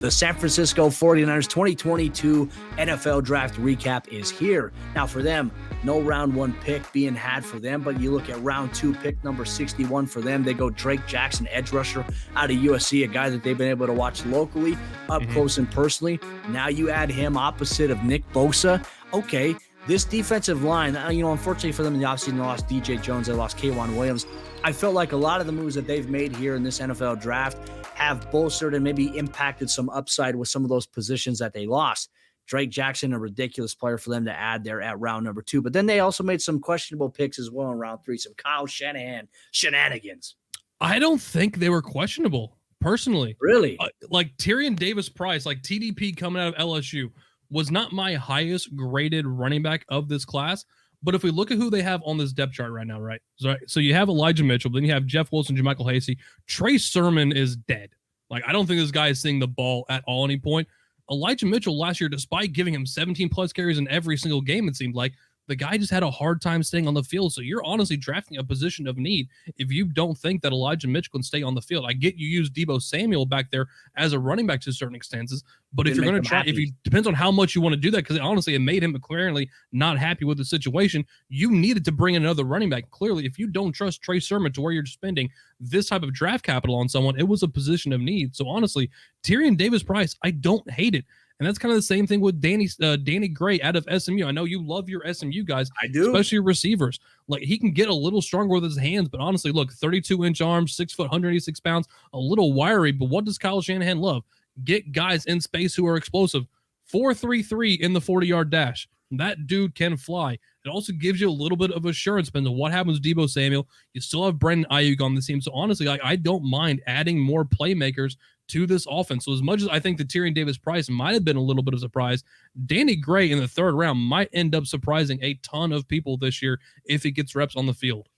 The San Francisco 49ers 2022 NFL Draft Recap is here. Now for them, no round one pick being had for them, but you look at round two, pick number 61 for them. They go Drake Jackson, edge rusher out of USC, a guy that they've been able to watch locally, up close and personally. Now you add him opposite of Nick Bosa. Okay, this defensive line, unfortunately for them in the offseason, they lost DJ Jones, they lost K'Wan Williams. I felt like a lot of the moves that they've made here in this NFL draft have bolstered and maybe impacted some upside with some of those positions that they lost. Drake Jackson, a ridiculous player for them to add there at round number 2. But then they also made some questionable picks as well in round 3, some Kyle Shanahan shenanigans. I don't think they were questionable, personally. Really? Like Tyrion Davis-Price, like TDP coming out of LSU, was not my highest graded running back of this class. But if we look at who they have on this depth chart right now, right? So you have Elijah Mitchell, then you have Jeff Wilson, JaMycal Hasty. Trey Sermon is dead. Like, I don't think this guy is seeing the ball at all any point. Elijah Mitchell last year, despite giving him 17-plus carries in every single game, it seemed like, the guy just had a hard time staying on the field. So you're honestly drafting a position of need if you don't think that Elijah Mitchell can stay on the field. I get you use Deebo Samuel back there as a running back to certain extents, but if you're going to try, depends on how much you want to do that, because honestly, it made him clearly not happy with the situation. You needed to bring in another running back. Clearly, if you don't trust Trey Sermon to where you're spending this type of draft capital on someone, it was a position of need. So honestly, Tyrion Davis-Price, I don't hate it. And that's kind of the same thing with Danny Gray out of SMU. I know you love your SMU guys. I do. Especially your receivers. Like, he can get a little stronger with his hands, but honestly, look, 32-inch arms, 6 foot, 186 pounds, a little wiry. But what does Kyle Shanahan love? Get guys in space who are explosive. 4.33 in the 40-yard dash. That dude can fly. It also gives you a little bit of assurance depending on what happens with Deebo Samuel. You still have Brandon Ayuk on the team. So honestly, I don't mind adding more playmakers to this offense. So as much as I think that Tyrion Davis-Price might have been a little bit of a surprise, Danny Gray in the 3rd round might end up surprising a ton of people this year if he gets reps on the field.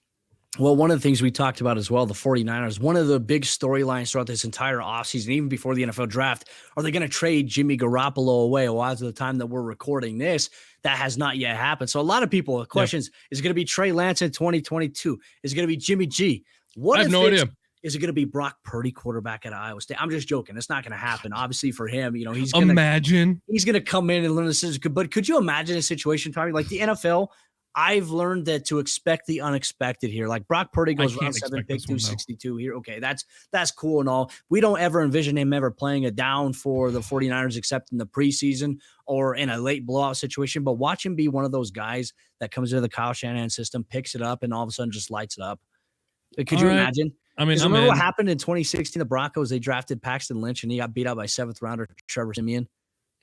Well, one of the things we talked about as well, the 49ers, one of the big storylines throughout this entire offseason, even before the NFL draft, are they going to trade Jimmy Garoppolo away? Well, as of the time that we're recording this, that has not yet happened. So a lot of people have questions. Is it going to be Trey Lance in 2022? Is it going to be Jimmy G? I have no idea. Is it going to be Brock Purdy, quarterback at Iowa State? I'm just joking. It's not going to happen. Obviously, for him, he's going to come in and learn the system. But could you imagine a situation, Tommy, like the NFL? I've learned that to expect the unexpected here. Like Brock Purdy goes round 7, pick 262 here. Okay, that's cool and all. We don't ever envision him ever playing a down for the 49ers except in the preseason or in a late blowout situation. But watch him be one of those guys that comes into the Kyle Shanahan system, picks it up, and all of a sudden just lights it up. Could you imagine? I mean, remember what happened in 2016? The Broncos, they drafted Paxton Lynch, and he got beat out by 7th rounder Trevor Siemian.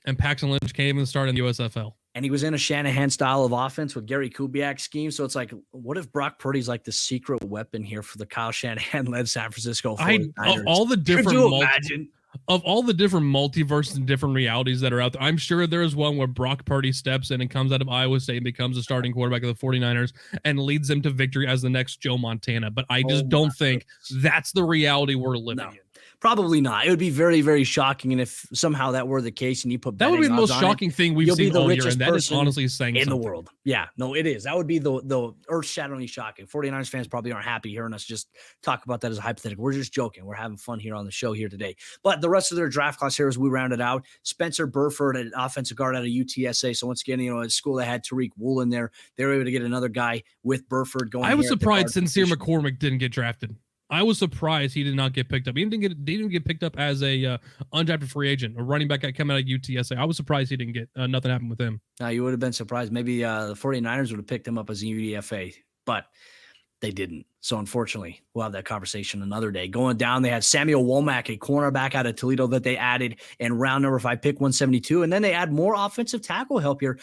And Paxton Lynch came and started in the USFL. And he was in a Shanahan style of offense with Gary Kubiak's scheme. So it's like, what if Brock Purdy's like the secret weapon here for the Kyle Shanahan-led San Francisco 49ers? Of all the different multiverses and different realities that are out there, I'm sure there is one where Brock Purdy steps in and comes out of Iowa State and becomes a starting quarterback of the 49ers and leads them to victory as the next Joe Montana. But I just don't think that's the reality we're living in. Probably not. It would be very, very shocking. And if somehow that were the case and you put that would be the most shocking thing we've seen all year. And that is honestly saying in something. The world. Yeah, no, it is. That would be the earth-shatteringly shocking. 49ers fans probably aren't happy hearing us just talk about that as a hypothetical. We're just joking. We're having fun here on the show here today. But the rest of their draft class here as we round it out, Spencer Burford, an offensive guard out of UTSA. So once again, at school they had Tariq Wool in there. They were able to get another guy with Burford going. I was surprised Sincere McCormick didn't get drafted. I was surprised he did not get picked up. He didn't get picked up as a undrafted free agent, a running back coming out of UTSA. I was surprised he didn't get nothing happened with him. Now, you would have been surprised. Maybe the 49ers would have picked him up as a UDFA, but they didn't. So unfortunately, we'll have that conversation another day. Going down, they had Samuel Womack, a cornerback out of Toledo that they added in round number 5, pick 172. And then they add more offensive tackle help here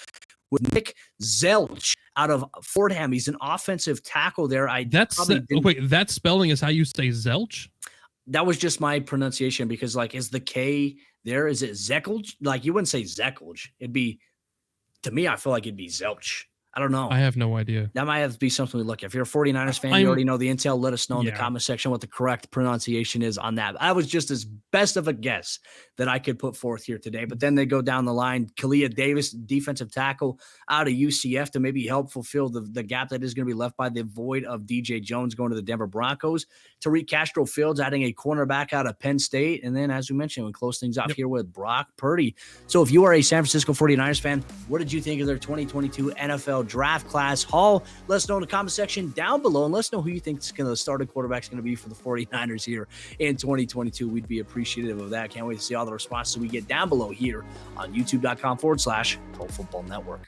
with Nick Zelch out of Fordham. He's an offensive tackle there. That spelling is how you say Zelch? That was just my pronunciation because, like, is the K there? Is it Zekelj? Like, you wouldn't say Zekelj. It'd be, to me, I feel like it'd be Zelch. I don't know. I have no idea. That might have to be something we look at. If you're a 49ers fan, I'm- you already know the intel. Let us know in the Yeah. comment section what the correct pronunciation is on that. I was just as best of a guess that I could put forth here today. But then they go down the line. Kalia Davis, defensive tackle out of UCF, to maybe help fulfill the gap that is going to be left by the void of DJ Jones going to the Denver Broncos. Tariq Castro Fields adding a cornerback out of Penn State. And then, as we mentioned, we close things off here with Brock Purdy. So if you are a San Francisco 49ers fan, what did you think of their 2022 NFL draft class haul? Let us know in the comment section down below, and let us know who you think the starting quarterback is going to be for the 49ers here in 2022. We'd be appreciative of that. Can't wait to see all the responses we get down below here on youtube.com/Pro Football Network.